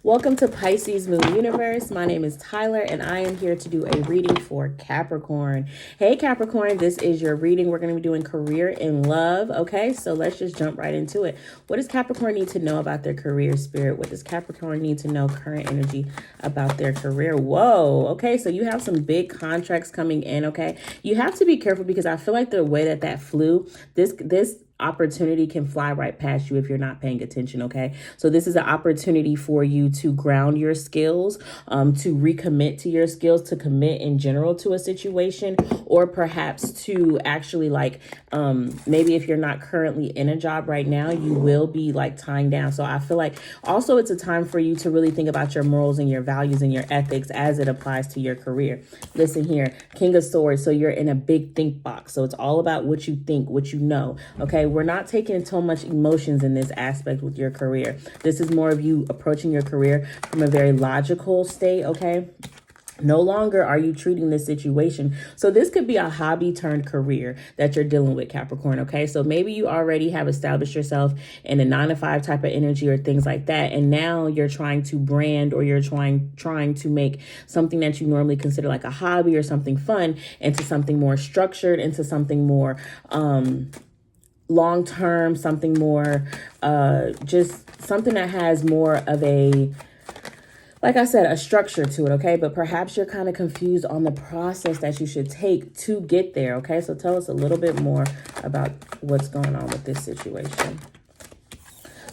Welcome to Pisces Moon Universe. My name is Tyler and I am here to do a reading for Capricorn. Hey Capricorn, this is your reading. We're going to be doing career and love. Okay, so let's just jump right into it. What does Capricorn need to know about their career, Spirit? What does Capricorn need to know current energy about their career? Whoa, okay, so you have some big contracts coming in, okay? You have to be careful because I feel like the way that flew, this opportunity can fly right past you if you're not paying attention. Okay, so this is an opportunity for you to ground your skills, to recommit to your skills, to commit in general to a situation, or perhaps to actually maybe if you're not currently in a job right now, you will be like tying down. So I feel like also it's a time for you to really think about your morals and your values and your ethics as it applies to your career. Listen here, King of Swords. So you're in a big think box. So it's all about what you think, what you know. Okay, we're not taking so much emotions in this aspect with your career. This is more of you approaching your career from a very logical state, okay? No longer are you treating this situation. So this could be a hobby turned career that you're dealing with, Capricorn, okay? So maybe you already have established yourself in a 9-to-5 type of energy or things like that. And now you're trying to brand, or you're trying to make something that you normally consider like a hobby or something fun into something more structured, into something more long-term, something more just something that has more of a, like I said, a structure to it, okay? But perhaps you're kind of confused on the process that you should take to get there, okay? So tell us a little bit more about what's going on with this situation.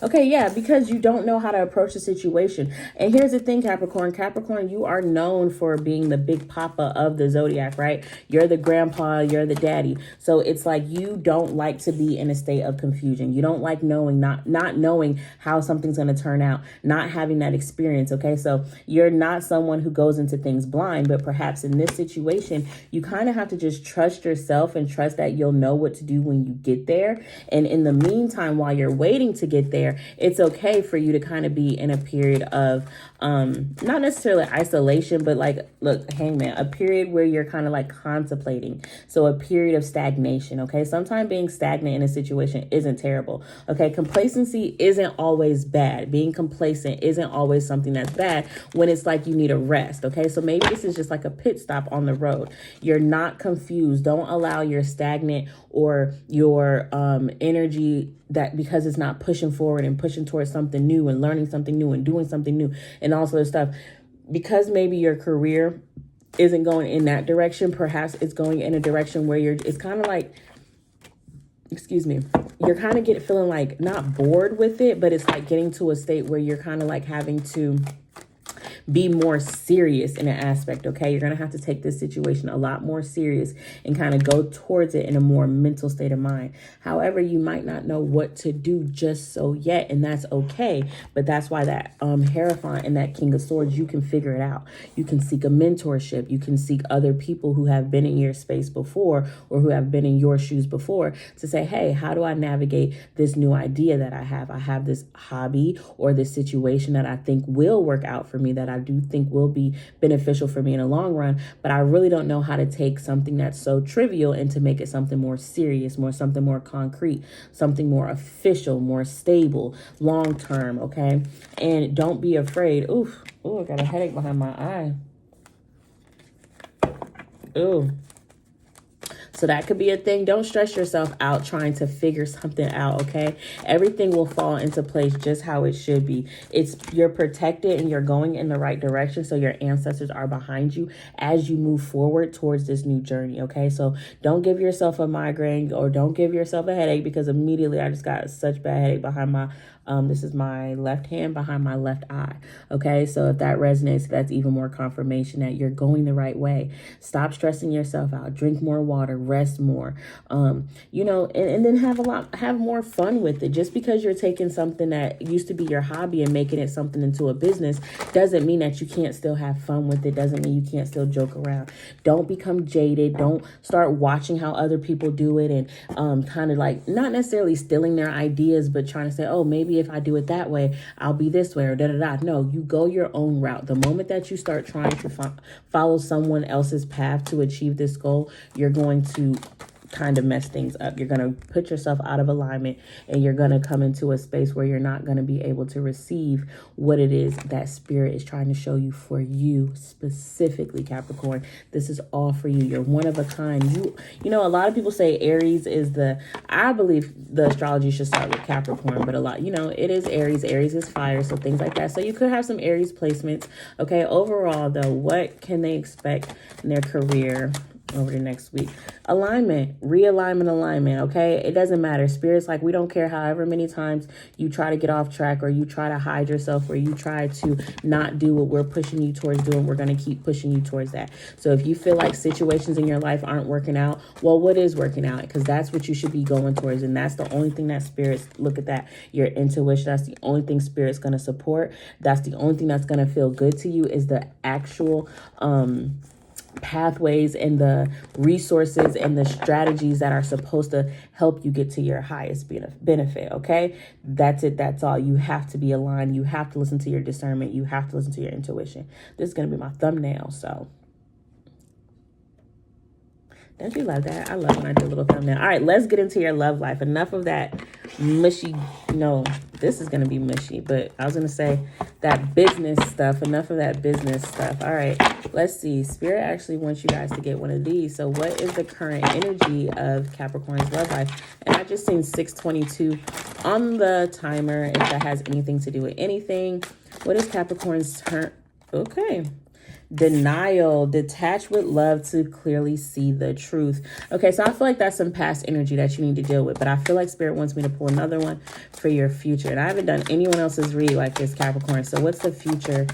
Okay, yeah, because you don't know how to approach the situation. And here's the thing, Capricorn. Capricorn, you are known for being the big papa of the zodiac, right? You're the grandpa, you're the daddy. So it's like you don't like to be in a state of confusion. You don't like knowing, not knowing how something's going to turn out, not having that experience, okay? So you're not someone who goes into things blind, but perhaps in this situation, you kind of have to just trust yourself and trust that you'll know what to do when you get there. And in the meantime, while you're waiting to get there, it's okay for you to kind of be in a period of not necessarily isolation, but like, look, hangman, a period where you're kind of like contemplating. So a period of stagnation. Okay, sometimes being stagnant in a situation isn't terrible. Okay, complacency isn't always bad. Being complacent isn't always something that's bad when it's like you need a rest. Okay, so maybe this is just like a pit stop on the road. You're not confused. Don't allow your stagnant or your energy, that because it's not pushing forward and pushing towards something new and learning something new and doing something new and all sort of stuff, because maybe your career isn't going in that direction, perhaps it's going in a direction where it's kind of like, excuse me, you're kind of feeling like not bored with it, but it's like getting to a state where you're kind of like having to be more serious in an aspect, okay? You're going to have to take this situation a lot more serious and kind of go towards it in a more mental state of mind. However, you might not know what to do just so yet, and that's okay. But that's why that Hierophant and that King of Swords, you can figure it out. You can seek a mentorship. You can seek other people who have been in your space before or who have been in your shoes before to say, hey, how do I navigate this new idea that I have? I have this hobby or this situation that I think will work out for me, that I do think will be beneficial for me in the long run, but I really don't know how to take something that's so trivial and to make it something more serious, something more concrete, something more official, more stable, long term, okay? And don't be afraid. Ooh, I got a headache behind my eye. Ooh. So that could be a thing. Don't stress yourself out trying to figure something out, okay? Everything will fall into place just how it should be. You're protected and you're going in the right direction, so your ancestors are behind you as you move forward towards this new journey, okay? So don't give yourself a migraine or don't give yourself a headache, because immediately I just got such bad headache behind my this is my left hand behind my left eye. Okay, so if that resonates, that's even more confirmation that you're going the right way. Stop stressing yourself out. Drink more water. Rest more. And then have more fun with it. Just because you're taking something that used to be your hobby and making it something into a business doesn't mean that you can't still have fun with it. Doesn't mean you can't still joke around. Don't become jaded. Don't start watching how other people do it and kind of like not necessarily stealing their ideas, but trying to say, oh, maybe if I do it that way, I'll be this way or da-da-da. No, you go your own route. The moment that you start trying to follow someone else's path to achieve this goal, you're going to kind of mess things up. You're going to put yourself out of alignment, and you're going to come into a space where you're not going to be able to receive what it is that spirit is trying to show you for you specifically, Capricorn. This is all for you. You're one of a kind. You know, a lot of people say Aries is I believe the astrology should start with Capricorn, but a lot, you know, it is Aries. Aries is fire, so things like that. So you could have some Aries placements. Okay, overall though, what can they expect in their career over the next week? Alignment, realignment, alignment. Okay, it doesn't matter. Spirit's like, we don't care however many times you try to get off track, or you try to hide yourself, or you try to not do what we're pushing you towards doing. We're going to keep pushing you towards that. So if you feel like situations in your life aren't working out, well, what is working out? Because that's what you should be going towards, and that's the only thing that spirit's, look at that, your intuition, that's the only thing spirit's going to support. That's the only thing that's going to feel good to you, is the actual pathways and the resources and the strategies that are supposed to help you get to your highest benefit. Okay, that's it. That's all. You have to be aligned. You have to listen to your discernment. You have to listen to your intuition. This is going to be my thumbnail. So don't you love that? I love when I do a little thumbnail. All right, let's get into your love life. Enough of that mushy. No, this is going to be mushy, but I was going to say that business stuff. Enough of that business stuff. All right, let's see. Spirit actually wants you guys to get one of these. So what is the current energy of Capricorn's love life? And I just seen 622 on the timer, if that has anything to do with anything. What is Capricorn's turn? Okay. Denial, detach with love to clearly see the truth. Okay, so I feel like that's some past energy that you need to deal with, but I feel like Spirit wants me to pull another one for your future. And I haven't done anyone else's read like this, Capricorn. So what's the future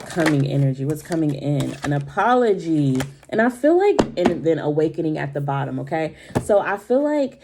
coming energy? What's coming in? An apology. And I feel like, and then awakening at the bottom, okay? So I feel like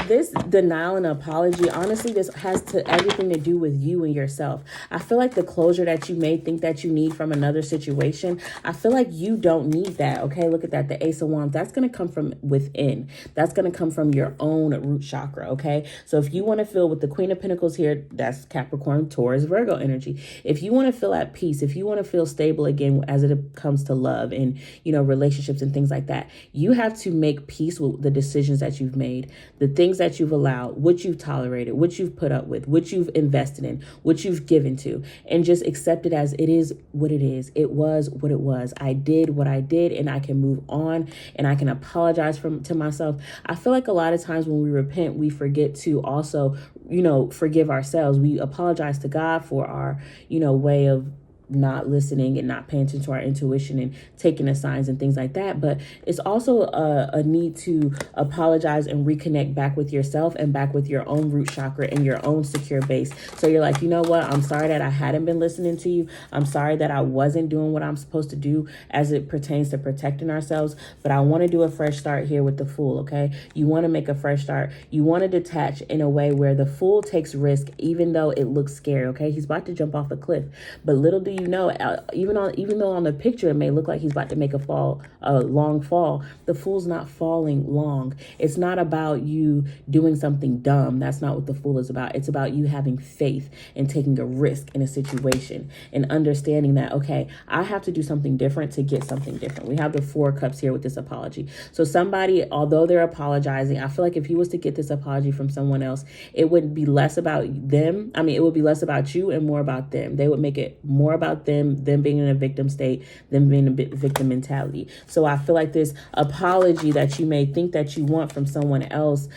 this denial and apology, honestly, this has everything to do with you and yourself. I feel like the closure that you may think that you need from another situation, I feel like you don't need that. Okay, look at that. The Ace of Wands, that's going to come from within. That's going to come from your own root chakra. Okay, so if you want to feel with the Queen of Pentacles here, that's Capricorn, Taurus, Virgo energy. If you want to feel at peace, if you want to feel stable again as it comes to love and, you know, relationships and things like that, you have to make peace with the decisions that you've made, the things that you've allowed, what you've tolerated, what you've put up with, what you've invested in, what you've given to, and just accept it as it is what it is. It was what it was. I did what I did, and I can move on, and I can apologize to myself. I feel like a lot of times when we repent, we forget to also, you know, forgive ourselves. We apologize to God for our, you know, way of not listening and not paying attention to our intuition and taking the signs and things like that. But it's also a need to apologize and reconnect back with yourself and back with your own root chakra and your own secure base. So you're like, you know what? I'm sorry that I hadn't been listening to you. I'm sorry that I wasn't doing what I'm supposed to do as it pertains to protecting ourselves. But I want to do a fresh start here with the Fool, okay? You want to make a fresh start. You want to detach in a way where the Fool takes risk, even though it looks scary, okay? He's about to jump off a cliff. But little do you know, even though on the picture it may look like he's about to make a long fall, the Fool's not falling long. It's not about you doing something dumb. That's not what the Fool is about. It's about you having faith and taking a risk in a situation and understanding that, okay, I have to do something different to get something different. We have the Four of Cups here with this apology. So somebody, although they're apologizing, I feel like if you was to get this apology from someone else, it would be less about them. I mean, it would be less about you and more about them. They would make it more about them being in a victim state, them being a victim mentality. So I feel like this apology that you may think that you want from someone else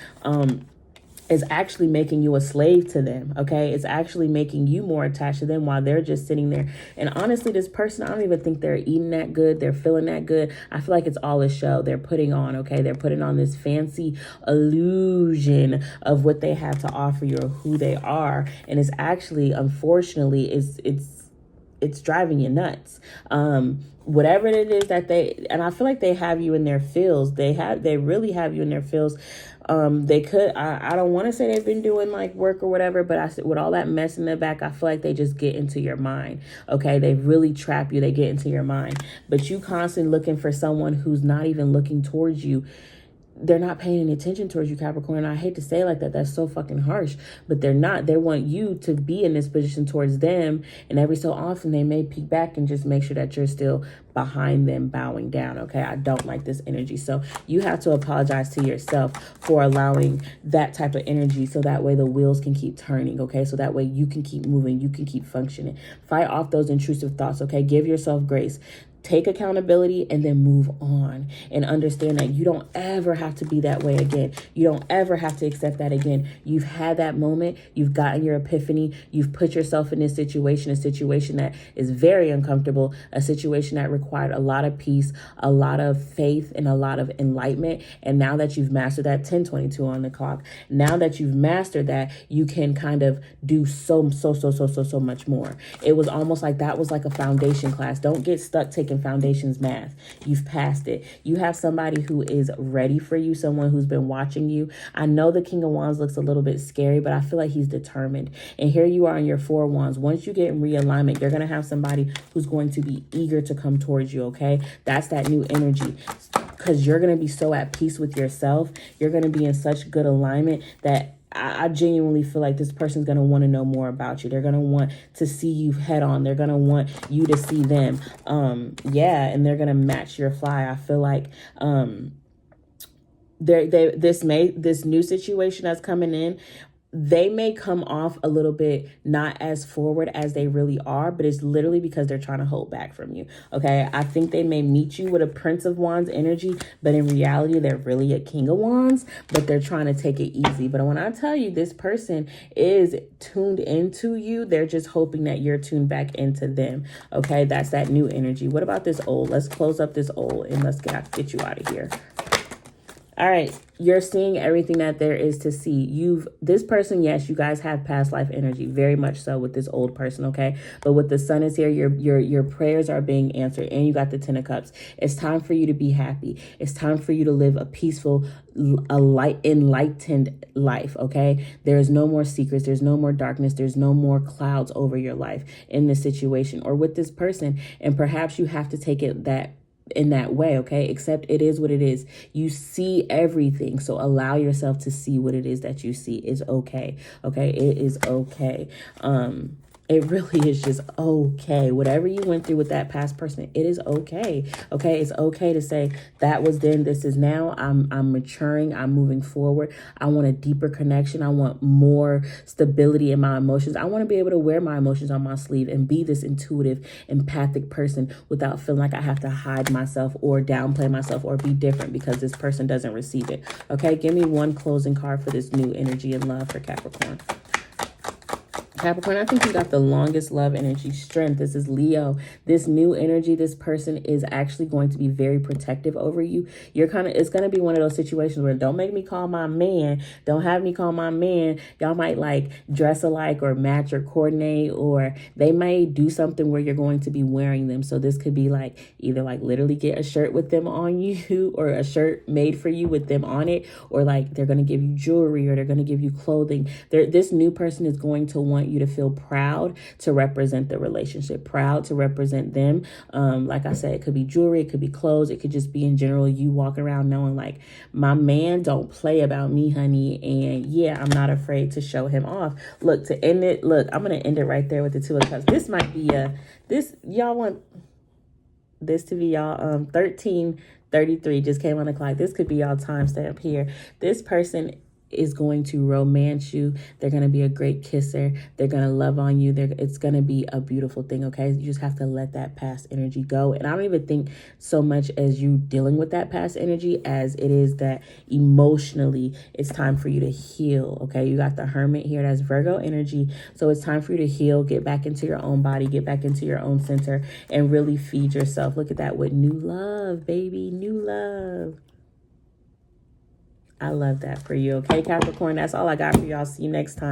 is actually making you a slave to them, okay? It's actually making you more attached to them while they're just sitting there. And honestly, this person, I don't even think they're eating that good. They're feeling that good. I feel like it's all a show they're putting on, okay? They're putting on this fancy illusion of what they have to offer you or who they are. And it's actually, unfortunately, it's driving you nuts. Whatever it is that and I feel like they have you in their feels. They really have you in their feels. They could, I don't want to say they've been doing like work or whatever, but I said with all that mess in the back, I feel like they just get into your mind. Okay. They really trap you. They get into your mind, but you constantly looking for someone who's not even looking towards you. they're not paying any attention towards you, Capricorn. I hate to say it like that. That's so fucking harsh, but they're not. They want you to be in this position towards them. And every so often they may peek back and just make sure that you're still behind them, bowing down. Okay. I don't like this energy. So you have to apologize to yourself for allowing that type of energy. So that way the wheels can keep turning. Okay. So that way you can keep moving. You can keep functioning. Fight off those intrusive thoughts. Okay. Give yourself grace. Take accountability and then move on, and understand that you don't ever have to be that way again. You don't ever have to accept that again. You've had that moment. You've gotten your epiphany. You've put yourself in this situation, a situation that is very uncomfortable, a situation that required a lot of peace, a lot of faith, and a lot of enlightenment. And now that you've mastered that, 10:22 on the clock, now that you've mastered that, you can kind of do so much more. It was almost like that was like a foundation class. Don't get stuck taking foundations math. You've passed it. You have somebody who is ready for you, someone who's been watching you. I know the King of Wands looks a little bit scary, but I feel like he's determined. And here you are in your Four of Wands. Once you get in realignment, you're going to have somebody who's going to be eager to come towards you, okay? That's that new energy. Because you're going to be so at peace with yourself. You're going to be in such good alignment that I genuinely feel like this person's going to want to know more about you. They're going to want to see you head on. They're going to want you to see them. Yeah, and they're going to match your fly. I feel like this new situation that's coming in, they may come off a little bit not as forward as they really are, but it's literally because they're trying to hold back from you. Okay. I think they may meet you with a Prince of Wands energy, but in reality, they're really a King of Wands, but they're trying to take it easy. But when I tell you this person is tuned into you, they're just hoping that you're tuned back into them. Okay. That's that new energy. What about this old? Let's close up this old and let's get you out of here. All right, you're seeing everything that there is to see. This person, yes, you guys have past life energy, very much so with this old person, okay? But with the Sun is here, your prayers are being answered, and you got the Ten of Cups. It's time for you to be happy. It's time for you to live a peaceful, enlightened life, okay? There is no more secrets. There's no more darkness. There's no more clouds over your life in this situation or with this person, and perhaps you have to take it in that way, okay? Except it is what it is. You see everything, so allow yourself to see what it is that you see. It's okay, okay? It is okay. It really is just okay. Whatever you went through with that past person, it is okay. Okay, it's okay to say that was then, this is now. I'm maturing. I'm moving forward. I want a deeper connection. I want more stability in my emotions. I want to be able to wear my emotions on my sleeve and be this intuitive, empathic person without feeling like I have to hide myself or downplay myself or be different because this person doesn't receive it. Okay, give me one closing card for this new energy and love for Capricorn. Capricorn, I think you got the longest love energy, strength. This is Leo. This new energy, this person is actually going to be very protective over you. It's going to be one of those situations where don't make me call my man. Don't have me call my man. Y'all might like dress alike or match or coordinate, or they may do something where you're going to be wearing them. So this could be like either like literally get a shirt with them on you or a shirt made for you with them on it, or like they're going to give you jewelry or they're going to give you clothing. This new person is going to want you to feel proud to represent the relationship, proud to represent them. Like I said, it could be jewelry, it could be clothes, it could just be in general you walking around knowing like, my man don't play about me, honey, and yeah, I'm not afraid to show him off. Look, to end it, look, I'm going to end it right there with the Two of Cups. This might be y'all want this to be y'all 1333 just came on the clock. This could be y'all timestamp here. This person is going to romance you. They're going to be a great kisser. They're going to love on you. It's going to be a beautiful thing, okay? You just have to let that past energy go. And I don't even think so much as you dealing with that past energy as it is that emotionally it's time for you to heal, okay? You got the Hermit here. That's Virgo energy. So it's time for you to heal, get back into your own body, get back into your own center, and really feed yourself. Look at that with new love, baby, new love. I love that for you. Okay, Capricorn, that's all I got for y'all. See you next time.